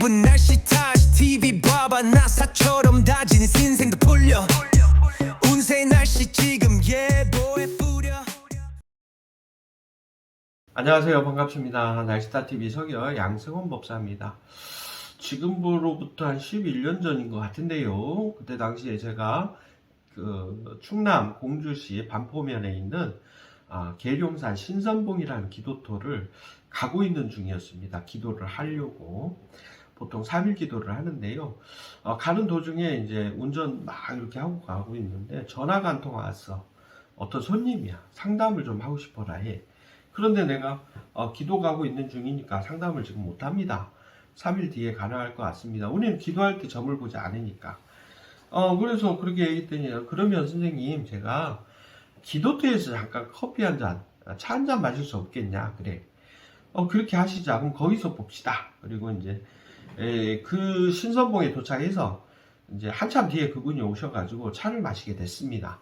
기분 날씨 탓 TV 봐봐 나사처럼 다진 인생도 풀려 운세 날씨 지금 예보에 뿌려. 안녕하세요. 반갑습니다. 날씨다TV 서기어 양승원 법사입니다. 지금으로부터 한 11년 전인 것 같은데요. 그때 당시에 제가 충남 공주시 반포면에 있는 계룡산 신선봉이라는 기도터를 가고 있는 중이었습니다. 기도를 하려고. 보통 3일 기도를 하는데요. 가는 도중에 이제 운전 막 이렇게 하고 가고 있는데 전화가 한 통 왔어. 어떤 손님이야. 상담을 좀 하고 싶어라 해. 그런데 내가 기도 가고 있는 중이니까 상담을 지금 못합니다. 3일 뒤에 가능할 것 같습니다. 우리는 기도할 때 점을 보지 않으니까. 그래서 그렇게 얘기했더니 그러면 선생님 제가 기도터에서 잠깐 커피 한 잔, 차 한 잔 마실 수 없겠냐 그래. 그렇게 하시자. 그럼 거기서 봅시다. 그리고 이제 그 신선봉에 도착해서 이제 한참 뒤에 그분이 오셔가지고 차를 마시게 됐습니다.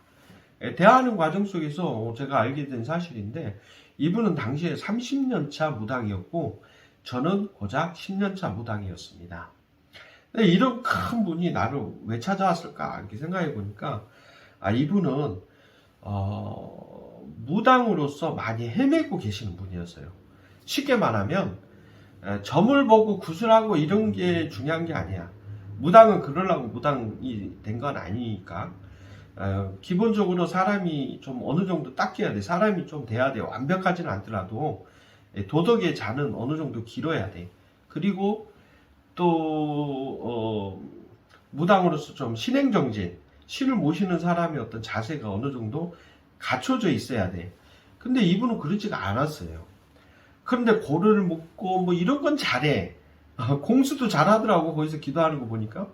대화하는 과정 속에서 제가 알게 된 사실인데 이분은 당시에 30년차 무당이었고 저는 고작 10년차 무당이었습니다. 근데 이런 큰 분이 나를 왜 찾아왔을까 이렇게 생각해 보니까 이분은 무당으로서 많이 헤매고 계시는 분이었어요. 쉽게 말하면 점을 보고 구슬하고 이런 게 중요한 게 아니야. 무당은 그러려고 무당이 된 건 아니니까. 기본적으로 사람이 좀 어느 정도 닦여야 돼. 사람이 좀 돼야 돼. 완벽하지는 않더라도 도덕의 잔은 어느 정도 길어야 돼. 그리고 또 무당으로서 좀 신행정진, 신을 모시는 사람의 어떤 자세가 어느 정도 갖춰져 있어야 돼. 근데 이분은 그러지가 않았어요. 그런데 고를 묻고 뭐 이런 건 잘해. 공수도 잘하더라고. 거기서 기도하는 거 보니까.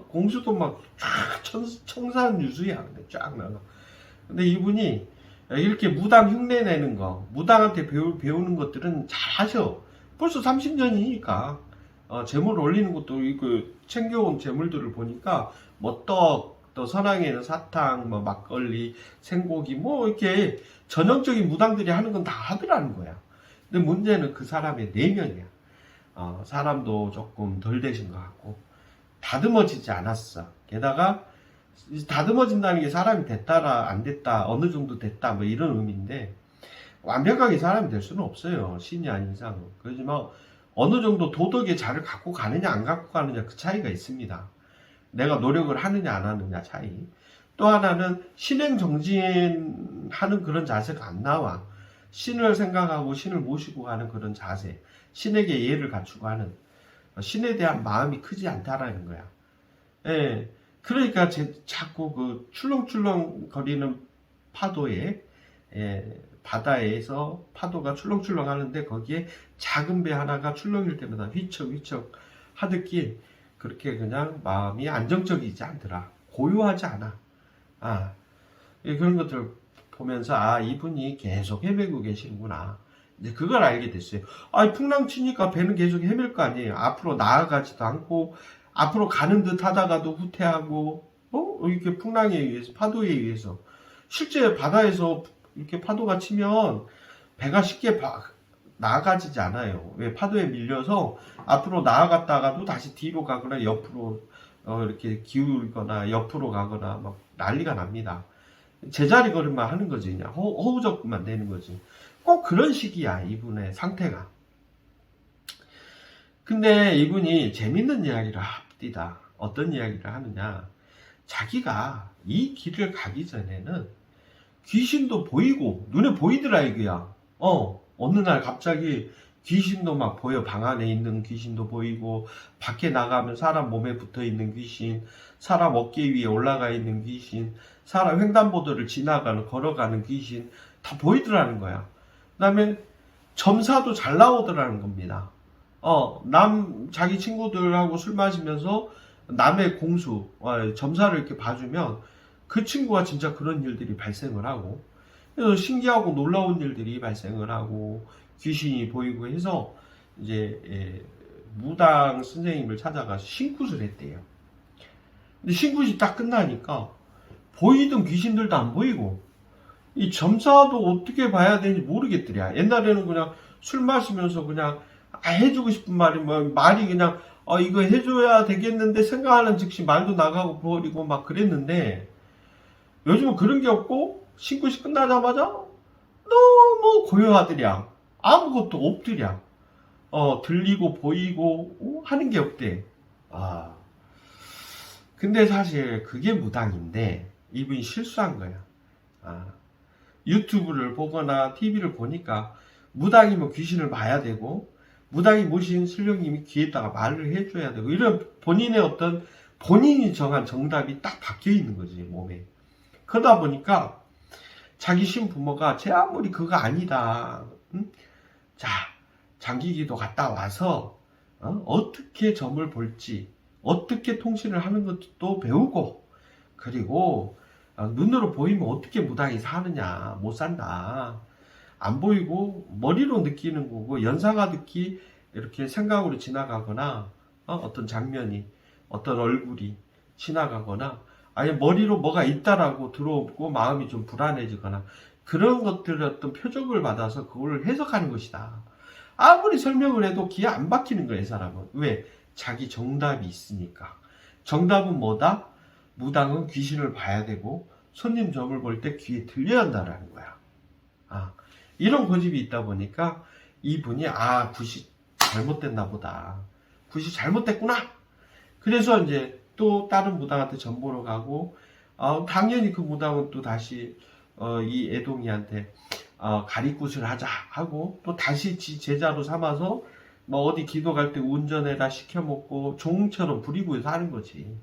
공수도 막 쫙 청산유수야. 근데 쫙 나가. 근데 이분이 이렇게 무당 흉내 내는 거, 무당한테 배우는 것들은 잘 하셔. 벌써 30년이니까. 재물 올리는 것도 그 챙겨온 재물들을 보니까 뭐 또 선왕에는 사탕, 뭐 막걸리, 생고기 뭐 이렇게 전형적인 무당들이 하는 건 다 하더라는 거야. 근데 문제는 그 사람의 내면이야. 사람도 조금 덜 되신 것 같고 다듬어지지 않았어. 게다가 다듬어진다는 게 사람이 됐다라 안 됐다 어느 정도 됐다 뭐 이런 의미인데 완벽하게 사람이 될 수는 없어요. 신이 아닌 이상은. 그렇지만 어느 정도 도덕의 자를 갖고 가느냐 안 갖고 가느냐 그 차이가 있습니다. 내가 노력을 하느냐 안 하느냐 차이. 또 하나는 신행정진하는 그런 자세가 안 나와. 신을 생각하고 신을 모시고 가는 그런 자세, 신에게 예를 갖추고 하는 신에 대한 마음이 크지 않다라는 거야. 예, 그러니까 자꾸 그 출렁출렁 거리는 파도에 바다에서 파도가 출렁출렁 하는데 거기에 작은 배 하나가 출렁일 때마다 휘척휘척 하듯이 그렇게 그냥 마음이 안정적이지 않더라. 고요하지 않아. 그런 것들 보면서 이분이 계속 헤매고 계시는구나. 이제 그걸 알게 됐어요. 풍랑 치니까 배는 계속 헤맬 거 아니에요. 앞으로 나아가지도 않고 앞으로 가는 듯 하다가도 후퇴하고 이렇게 풍랑에 의해서 파도에 의해서 실제 바다에서 이렇게 파도가 치면 배가 쉽게 나아가지지 않아요. 왜? 파도에 밀려서 앞으로 나아갔다가도 다시 뒤로 가거나 옆으로 이렇게 기울거나 옆으로 가거나 막 난리가 납니다. 제자리 걸음만 하는 거지. 그냥 허우적만 되는 거지. 꼭 그런 식이야 이분의 상태가. 근데 이분이 재밌는 이야기를 합디다. 어떤 이야기를 하느냐, 자기가 이 길을 가기 전에는 귀신도 보이고 눈에 보이더라 이거야. 어느 날 갑자기 귀신도 막 보여. 방 안에 있는 귀신도 보이고 밖에 나가면 사람 몸에 붙어있는 귀신, 사람 어깨 위에 올라가 있는 귀신, 사람 횡단보도를 걸어가는 귀신 다 보이더라는 거야. 그 다음에 점사도 잘 나오더라는 겁니다. 자기 친구들하고 술 마시면서 남의 공수, 점사를 이렇게 봐주면 그 친구가 진짜 그런 일들이 발생을 하고, 그래서 신기하고 놀라운 일들이 발생을 하고, 귀신이 보이고 해서, 이제, 무당 선생님을 찾아가서 신굿을 했대요. 근데 신굿이 딱 끝나니까, 보이던 귀신들도 안 보이고, 이 점사도 어떻게 봐야 되는지 모르겠더랴. 옛날에는 그냥 술 마시면서 그냥 해주고 싶은 말이 그냥 이거 해줘야 되겠는데 생각하는 즉시 말도 나가고 버리고 막 그랬는데 요즘은 그런 게 없고 신고식 끝나자마자 너무 고요하더랴. 아무것도 없더랴. 들리고 보이고 하는 게 없대. 아, 근데 사실 그게 무당인데 이분이 실수한 거야. 아, 유튜브를 보거나 TV를 보니까 무당이면 귀신을 봐야 되고 무당이 모신 신령님이 귀에다가 말을 해줘야 되고 이런 본인의 어떤 본인이 정한 정답이 딱 박혀 있는 거지 몸에. 그러다 보니까 자기 신부모가 제 아무리 그거 아니다. 응? 자, 장기기도 갔다 와서 어떻게 점을 볼지 어떻게 통신을 하는 것도 배우고 그리고 눈으로 보이면 어떻게 무당이 사느냐 못 산다. 안 보이고 머리로 느끼는 거고 연상아 듣기 이렇게 생각으로 지나가거나 어떤 장면이 어떤 얼굴이 지나가거나 아니 머리로 뭐가 있다라고 들어오고 마음이 좀 불안해지거나 그런 것들의 어떤 표적을 받아서 그걸 해석하는 것이다. 아무리 설명을 해도 귀에 안 박히는 거야 이 사람은. 왜? 자기 정답이 있으니까. 정답은 뭐다? 무당은 귀신을 봐야 되고 손님 점을 볼 때 귀에 들려야 한다라는 거야. 이런 고집이 있다 보니까 이분이 굿이 잘못됐나 보다. 굿이 잘못됐구나. 그래서 이제 또 다른 무당한테 점 보러 가고 당연히 그 무당은 또 다시 이 애동이한테 가리굿을 하자 하고 또 다시 지 제자로 삼아서 뭐 어디 기도 갈 때 운전해라 시켜먹고 종처럼 부리고 사는 거지.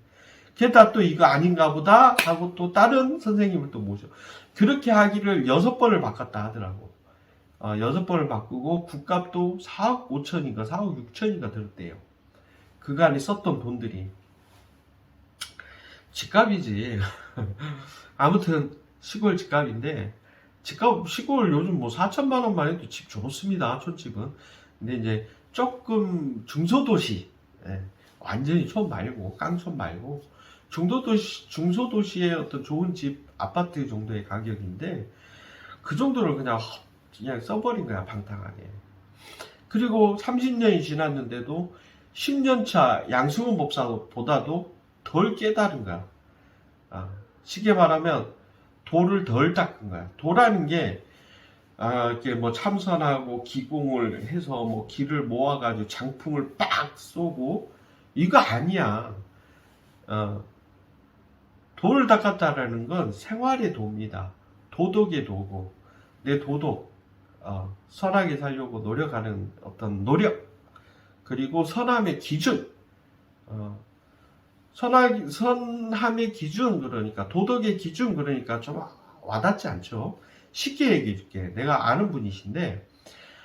게다가 또 이거 아닌가 보다 하고 또 다른 선생님을 또 모셔. 그렇게 하기를 6번을 바꿨다 하더라고. 6번을 바꾸고 국값도 4억 5천인가 4억 6천인가 들었대요. 그간에 썼던 돈들이. 집값이지. 아무튼 시골 집값인데 시골 요즘 뭐 4천만 원만 해도 집 좋습니다. 촌집은. 근데 이제 조금 중소도시, 완전히 촌 말고 깡촌 말고 중소도시의 어떤 좋은 집 아파트 정도의 가격인데 그 정도를 그냥 써버린 거야 방탕하게. 그리고 30년이 지났는데도 10년차 양승훈 법사보다도 덜 깨달은 거야. 쉽게 말하면 도를 덜 닦은 거야. 도라는 게 이렇게 뭐 참선하고 기공을 해서 뭐 기를 모아가지고 장풍을 빡 쏘고 이거 아니야. 도를 닦았다라는 건 생활의 도입니다. 도덕의 도고 내 도덕, 선하게 살려고 노력하는 어떤 노력 그리고 선함의 기준, 선함의 기준 그러니까 도덕의 기준 그러니까 좀 와닿지 않죠. 쉽게 얘기해 줄게. 내가 아는 분이신데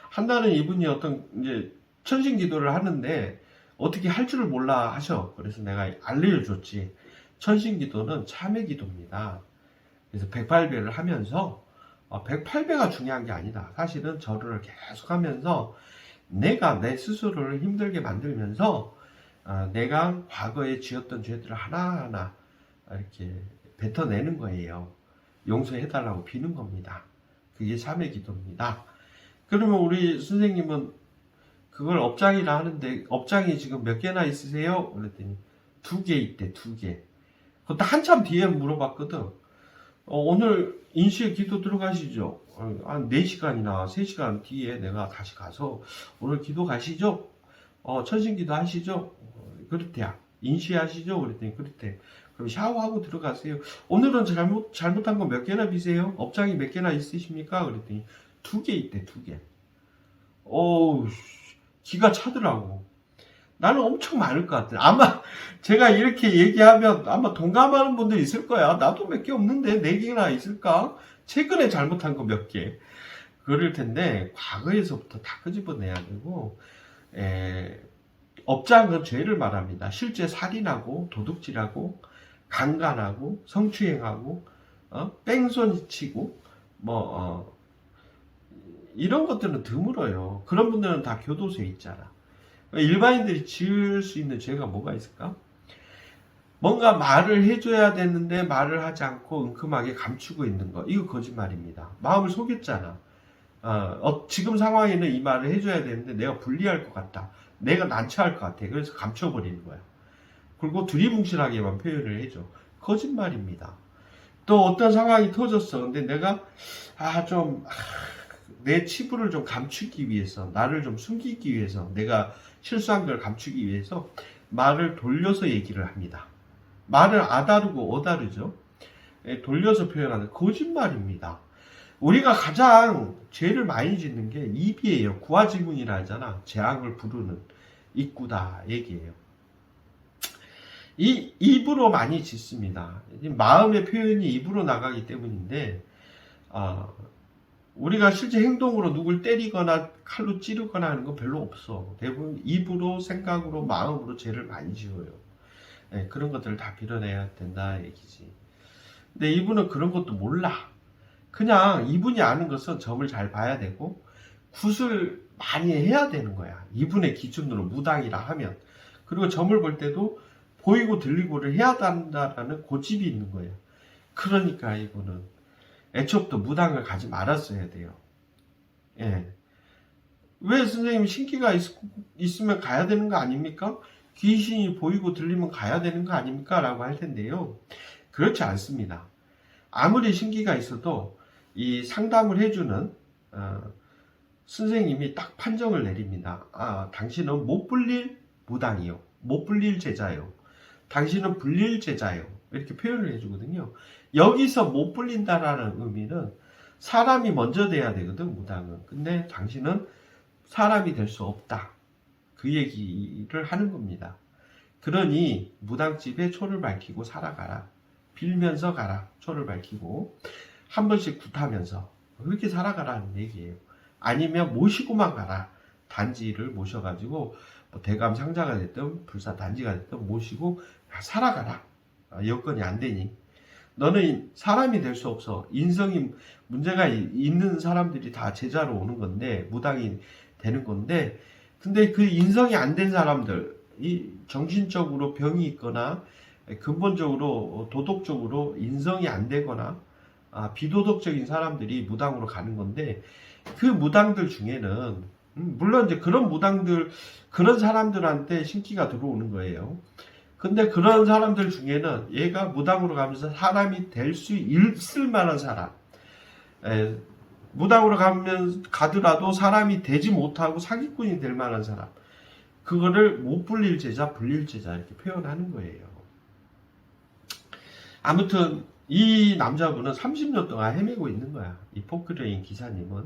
한날은 이분이 어떤 이제 천신 기도를 하는데 어떻게 할 줄을 몰라 하셔. 그래서 내가 알려줬지. 천신 기도는 참회 기도입니다. 그래서 108배를 하면서 108배가 중요한 게 아니다. 사실은 절을 계속 하면서 내가 내 스스로를 힘들게 만들면서 내가 과거에 지었던 죄들을 하나하나 이렇게 뱉어내는 거예요. 용서해달라고 비는 겁니다. 그게 참회 기도입니다. 그러면 우리 선생님은 그걸 업장이라 하는데 업장이 지금 몇 개나 있으세요? 그랬더니 2개 있대. 2개. 그것도 한참 뒤에 물어봤거든. 오늘 인시에 기도 들어가시죠? 한 4시간이나 3시간 뒤에 내가 다시 가서 오늘 기도 가시죠? 천신기도 하시죠? 그렇대야. 인시 하시죠? 그랬더니 그렇대. 그럼 샤워하고 들어가세요. 오늘은 잘못한 거 몇 개나 비세요? 업장이 몇 개나 있으십니까? 그랬더니 2개 있대. 2개. 어우, 기가 차더라고. 나는 엄청 많을 것 같아. 아마 제가 이렇게 얘기하면 아마 동감하는 분들 있을 거야. 나도 몇 개 없는데 4개나 있을까? 최근에 잘못한 거 몇 개. 그럴 텐데 과거에서부터 다 끄집어내야 되고 업장은 죄를 말합니다. 실제 살인하고 도둑질하고 강간하고 성추행하고 뺑소니 치고 이런 것들은 드물어요. 그런 분들은 다 교도소에 있잖아. 일반인들이 지을 수 있는 죄가 뭐가 있을까? 뭔가 말을 해줘야 되는데 말을 하지 않고 은큼하게 감추고 있는 거. 이거 거짓말입니다. 마음을 속였잖아. 지금 상황에는 이 말을 해줘야 되는데 내가 불리할 것 같다. 내가 난처할 것 같아. 그래서 감춰버리는 거야. 그리고 두리뭉실하게만 표현을 해줘. 거짓말입니다. 또 어떤 상황이 터졌어. 근데 내가 내 치부를 좀 감추기 위해서, 나를 좀 숨기기 위해서, 내가 실수한 걸 감추기 위해서 말을 돌려서 얘기를 합니다. 말을 아다르고 어다르죠. 돌려서 표현하는 거짓말입니다. 우리가 가장 죄를 많이 짓는 게 입이에요. 구화지문이라 하잖아. 재앙을 부르는 입구다 얘기예요. 이 입으로 많이 짓습니다. 마음의 표현이 입으로 나가기 때문인데 우리가 실제 행동으로 누굴 때리거나 칼로 찌르거나 하는 건 별로 없어. 대부분 입으로, 생각으로, 마음으로 죄를 많이 지어요. 그런 것들을 다 빌어내야 된다 얘기지. 근데 이분은 그런 것도 몰라. 그냥 이분이 아는 것은 점을 잘 봐야 되고 굿을 많이 해야 되는 거야. 이분의 기준으로 무당이라 하면. 그리고 점을 볼 때도 보이고 들리고를 해야 한다라는 고집이 있는 거예요. 그러니까 이분은 애초부터 무당을 가지 말았어야 돼요. 예. 왜 선생님 신기가 있으면 가야 되는 거 아닙니까? 귀신이 보이고 들리면 가야 되는 거 아닙니까? 라고 할 텐데요. 그렇지 않습니다. 아무리 신기가 있어도 이 상담을 해주는 선생님이 딱 판정을 내립니다. 당신은 못 불릴 무당이요. 못 불릴 제자요. 당신은 불릴 제자요. 이렇게 표현을 해주거든요. 여기서 못 불린다라는 의미는 사람이 먼저 돼야 되거든, 무당은. 근데 당신은 사람이 될 수 없다. 그 얘기를 하는 겁니다. 그러니 무당집에 초를 밝히고 살아가라. 빌면서 가라. 초를 밝히고 한 번씩 굿하면서 그렇게 살아가라는 얘기예요. 아니면 모시고만 가라. 단지를 모셔가지고 뭐 대감 상자가 됐든 불사 단지가 됐든 모시고 살아가라. 여건이 안 되니. 너는 사람이 될 수 없어. 인성이 문제가 있는 사람들이 다 제자로 오는 건데 무당이 되는 건데 근데 그 인성이 안 된 사람들 이 정신적으로 병이 있거나 근본적으로 도덕적으로 인성이 안 되거나 비도덕적인 사람들이 무당으로 가는 건데 그 무당들 중에는 물론 이제 그런 무당들 그런 사람들한테 신기가 들어오는 거예요. 근데 그런 사람들 중에는 얘가 무당으로 가면서 사람이 될 수 있을 만한 사람 무당으로 가더라도 사람이 되지 못하고 사기꾼이 될 만한 사람 그거를 못 불릴 제자, 불릴 제자 이렇게 표현하는 거예요. 아무튼 이 남자분은 30년 동안 헤매고 있는 거야. 이 포크레인 기사님은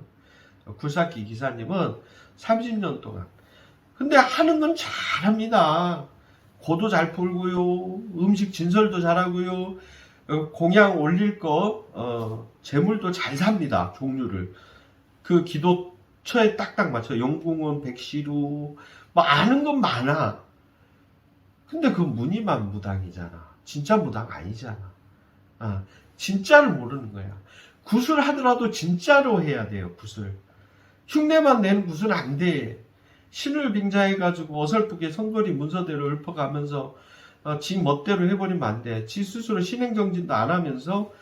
굴삭기 기사님은 30년 동안 근데 하는 건 잘합니다. 고도 잘 풀고요. 음식 진설도 잘하고요. 공양 올릴 거 재물도 잘 삽니다. 종류를 그 기도처에 딱딱 맞춰 영궁원 백시루 뭐 아는 건 많아. 근데 그 무늬만 무당이잖아. 진짜 무당 아니잖아. 진짜를 모르는 거야. 굿을 하더라도 진짜로 해야 돼요. 굿을 흉내만 내는 굿은 안 돼. 신을 빙자해가지고 어설프게 선거리 문서대로 읊어가면서 지 멋대로 해버리면 안 돼. 지 스스로 신행정진도 안 하면서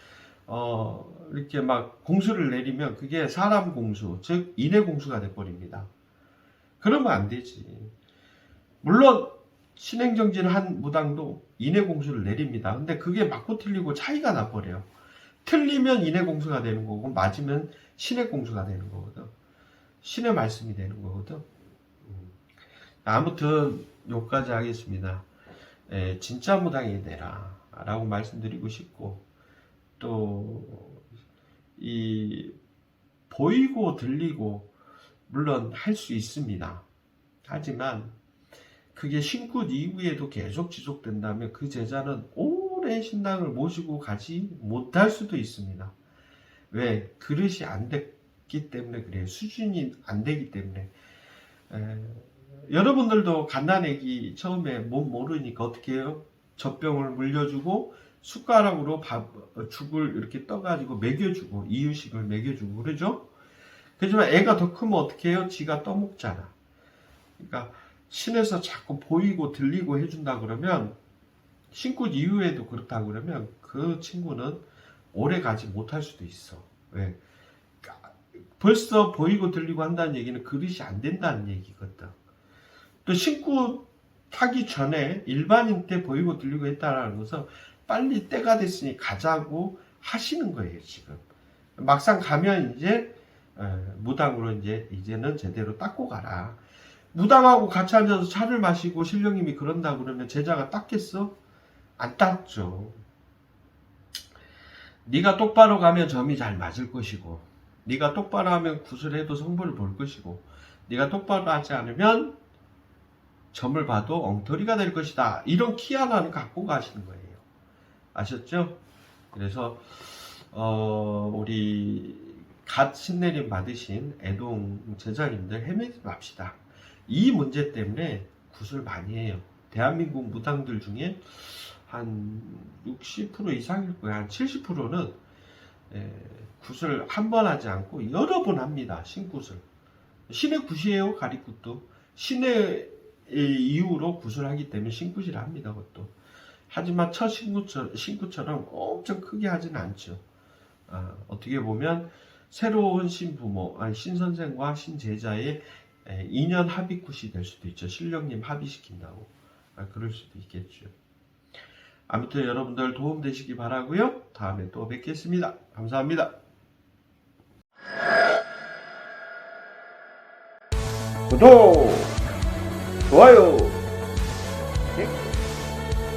이렇게 막 공수를 내리면 그게 사람 공수, 즉 인해 공수가 돼버립니다. 그러면 안 되지. 물론 신행정진을 한 무당도 인해 공수를 내립니다. 근데 그게 맞고 틀리고 차이가 나버려요. 틀리면 인해 공수가 되는 거고 맞으면 신의 공수가 되는 거거든. 신의 말씀이 되는 거거든. 아무튼 여기까지 하겠습니다. 진짜 무당이 되라 라고 말씀드리고 싶고 또 이 보이고 들리고 물론 할 수 있습니다. 하지만 그게 신굿 이후에도 계속 지속된다면 그 제자는 오랜 신당을 모시고 가지 못할 수도 있습니다. 왜? 그릇이 안 됐기 때문에 그래요. 수준이 안 되기 때문에. 여러분들도 갓난애기 처음에 몸 모르니까 어떻게 해요? 젖병을 물려주고 숟가락으로 죽을 이렇게 떠가지고 먹여주고 이유식을 먹여주고 그러죠? 그렇지만 애가 더 크면 어떻게 해요? 지가 떠먹잖아. 그러니까 신에서 자꾸 보이고 들리고 해준다 그러면 신굿 이후에도 그렇다 그러면 그 친구는 오래 가지 못할 수도 있어. 왜? 벌써 보이고 들리고 한다는 얘기는 그릇이 안 된다는 얘기거든. 또 신고 타기 전에 일반인 때 보이고 들리고 했다라는 것은 빨리 때가 됐으니 가자고 하시는 거예요, 지금. 막상 가면 이제 무당으로 이제는 제대로 닦고 가라. 무당하고 같이 앉아서 차를 마시고 신령님이 그런다 그러면 제자가 닦겠어? 안 닦죠. 네가 똑바로 가면 점이 잘 맞을 것이고, 네가 똑바로 하면 구슬해도 성불을 볼 것이고, 네가 똑바로 하지 않으면 점을 봐도 엉터리가 될 것이다. 이런 키 하나는 갖고 가시는 거예요. 아셨죠? 그래서 우리 갓 신내림 받으신 애동 제자님들 헤매지 맙시다. 이 문제 때문에 구슬 많이 해요. 대한민국 무당들 중에 한 60% 이상일 거예요. 한 70%는 구슬 한 번 하지 않고 여러 번 합니다. 신구슬. 신의 굿이에요. 가리굿도. 신의 이유로 구슬하기 때문에 신굿이라 합니다. 그것도. 하지만 첫 신구처럼 엄청 크게 하지는 않죠. 어떻게 보면 새로운 신부모, 신선생과 신제자의 인연 합의굿이 될 수도 있죠. 신령님 합의시킨다고. 그럴 수도 있겠죠. 아무튼 여러분들 도움 되시기 바라고요. 다음에 또 뵙겠습니다. 감사합니다. 구독, 좋아요.